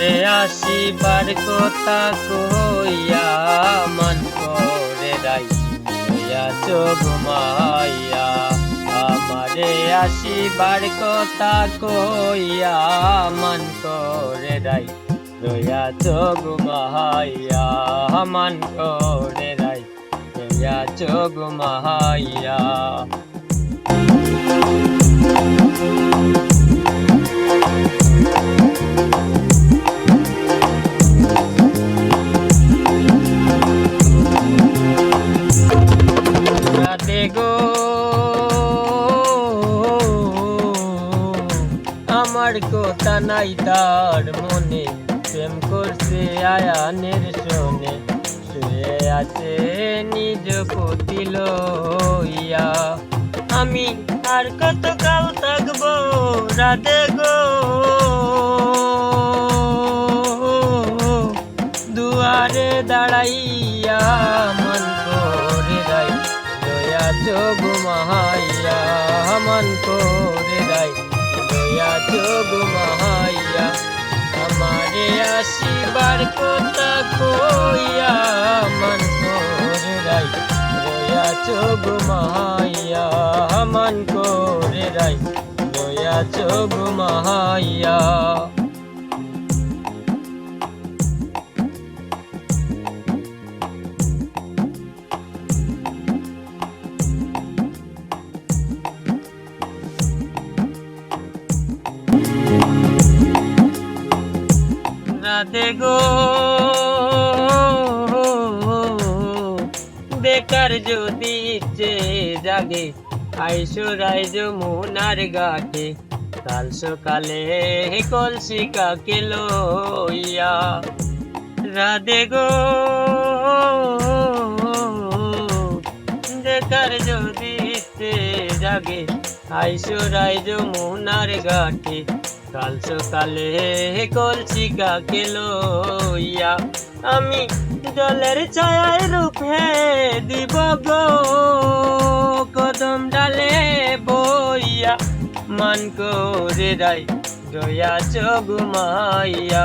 আমারে আসিবার কথা কইয়া মন করে রাই রইয়াছ ঘুমাইয়া। আমারে আসিবার কথা কইয়া মন করে রাই রইয়াছ ঘুমাইয়া। মন করে রাই রইয়াছ ঘুমাইয়া। গো আমার কথা নাই তার মনে, প্রেম করছে আয়ানের শোনে, শুয়ে আছে নিজ পুতি লইয়া। আমি আর কত কাল থাকবো রাধে গো, দুয়ারে দাঁড়াইয়া মন করে রাই রইয়াছ ঘুমাইয়া। মন করে রাই রইয়াছ ঘুমাইয়া। আমারে আসিবার কথা কইয়া মন করে রাই রইয়াছ ঘুমাইয়া। মন করে রাই রইয়াছ ঘুমাইয়া। রাধে গো বেকার যদি ইচ্ছে জাগে আইসো রাই যমুনার ঘাটে, কাল সকালে কলসি কাকে লইয়া। রাধে গো বেকার যদি ইচ্ছে জাগে আইসো রাই যমুনার ঘাটে, কাল সকালে কলসি কাকে লইয়া। আমি জলের ছায়ায় রূপে দিব গো কদম ডালে বইয়া। মন করে রাই রইয়াছ ঘুমাইয়া।